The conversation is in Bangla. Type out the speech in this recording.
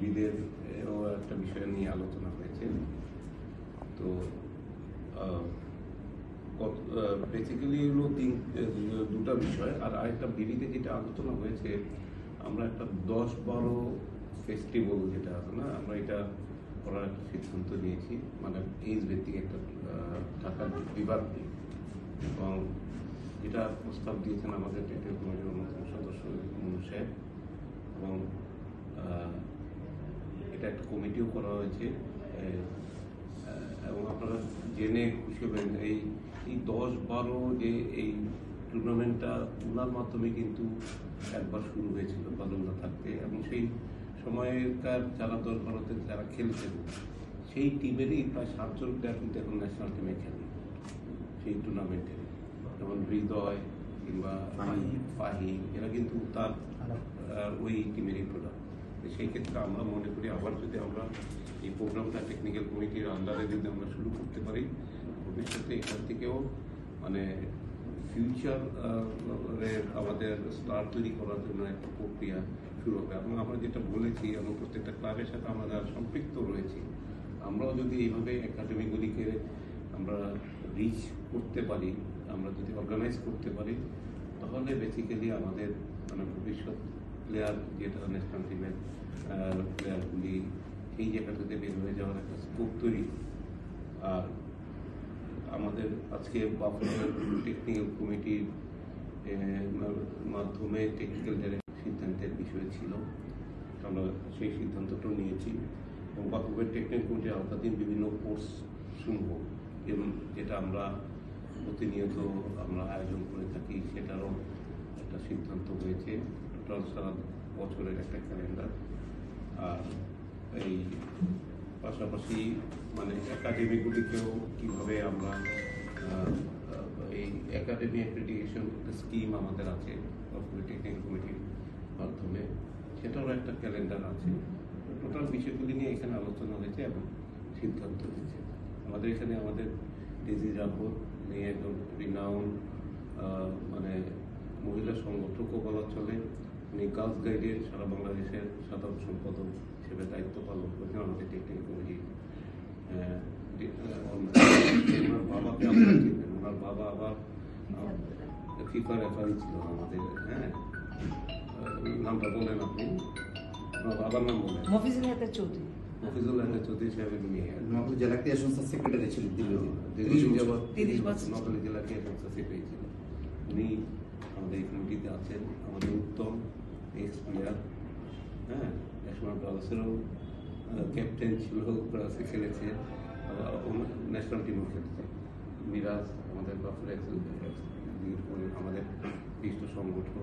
বিবিদের একটা বিষয় নিয়ে আলোচনা হয়েছে। তো বেসিক্যালি হলো দুটা বিষয়। আর আরেকটা বিবিতে যেটা আলোচনা হয়েছে, আমরা একটা 10-12 ফেস্টিভ্যাল যেটা আছে না, আমরা এটা করার একটা সিদ্ধান্ত নিয়েছি, মানে এইজ ভিত্তিক একটা ঢাকার বিভাগ নিয়ে। এবং এটা প্রস্তাব দিয়েছেন আমাদের টেকনিক্যাল কমিটির অন্যতম সদস্য মনু সাহেব। এবং এটা একটা কমিটিও করা হয়েছে। এবং আপনারা জেনে খুশি হবেন, এই 10-12 যে এই টুর্নামেন্টটা ওনার মাধ্যমে কিন্তু একবার শুরু হয়েছিল বালুন্দা থাকতে, এবং সেই সময়কার যারা 10-12-তে যারা খেলছেন সেই টিমেরই প্রায় 7জন প্লেয়ার কিন্তু এখন ন্যাশনাল টিমে খেলে সেই টুর্নামেন্টে। যেমন হৃদয় কিংবা ফাহিম, এরা কিন্তু তার ওই টিমেরই প্রোডাক্ট। সেই ক্ষেত্রে আমরা মনে করি আবার যদি আমরা এই প্রোগ্রামটা টেকনিক্যাল কমিটির আন্ডারে যদি আমরা শুরু করতে পারি, ভবিষ্যতে এখান থেকেও মানে ফিউচার আমাদের স্টার তৈরি করার জন্য একটা প্রক্রিয়া শুরু হবে। এবং আমরা যেটা বলেছি, এবং প্রত্যেকটা ক্লাবের সাথে আমরা যারা সম্পৃক্ত রয়েছি, আমরাও যদি এইভাবে একাডেমিগুলিকে আমরা রিচ করতে পারি, আমরা যদি অর্গানাইজ করতে পারি, তাহলে বেসিক্যালি আমাদের মানে ভবিষ্যৎ প্লেয়ার যেটা ন্যাশনাল টিমের প্লেয়ারগুলি এই জায়গা থেকে বের হয়ে যাওয়ার একটা স্কোপ তৈরি। আর আমাদের আজকে বাফুফের টেকনিক্যাল কমিটির মাধ্যমে টেকনিক্যাল ডাইরেক্টর সিদ্ধান্তের বিষয় ছিল, আমরা সেই সিদ্ধান্তটাও নিয়েছি। এবং বাফুফের টেকনিক্যাল কমিটির আওতাধীন বিভিন্ন কোর্স শুনব, এবং যেটা আমরা প্রতিনিয়ত আমরা আয়োজন করে থাকি, সেটারও একটা সিদ্ধান্ত হয়েছে। টোটাল সারা বছরের একটা ক্যালেন্ডার। আর এই পাশাপাশি মানে একাডেমিগুলিকেও কীভাবে আমরা এই একাডেমি অ্যাক্রেডিটেশন একটা স্কিম আমাদের আছে টেকনিক্যাল কমিটির মাধ্যমে, সেটারও একটা ক্যালেন্ডার আছে। টোটাল বিষয়গুলি নিয়ে এখানে আলোচনা হয়েছে এবং সিদ্ধান্ত হয়েছে। আমাদের এখানে আমাদের ডিজি জাফর নিয়ে একজন রিনাউন্ড মানে মহিলা সংগঠকও বলা চলে। উনি গার্লস গাইডের সারা বাংলাদেশের সাধারণ সম্পাদক হিসেবে দায়িত্ব পালন করেছেন আমাদের টেকনিক্যাল কমিটি। ওনার বাবাকে আপনারা চিনবেন, ওনার বাবা আবার ফিফা রেফারি ছিল আমাদের। হ্যাঁ, নামটা বলেন আপনি, ওনার বাবার নাম বলেন। মফিজুল হায়দার চৌধুরী। মফিজুল হায়দার চৌধুরী সাহেবের মেয়ে, নোয়াখালী জেলা ক্রীড়া সংস্থার সেক্রেটারি ছিলেন দীর্ঘদিন যাবৎ। নোয়াখালী জেলা ক্রীড়া সংস্থা সেক্রেটারি ছিলেন উনি। আমাদের এই কমিটিতে আছেন আমাদের উত্তম এক্স প্লেয়ার। হ্যাঁ, একসময় ব্রাদার্সেরও ক্যাপ্টেন ছিল, ব্রাদার্সে খেলেছে, ন্যাশনাল টিমও খেলেছে। মিরাজ আমাদের বাফুর আমাদের বিশিষ্ট সংগঠক।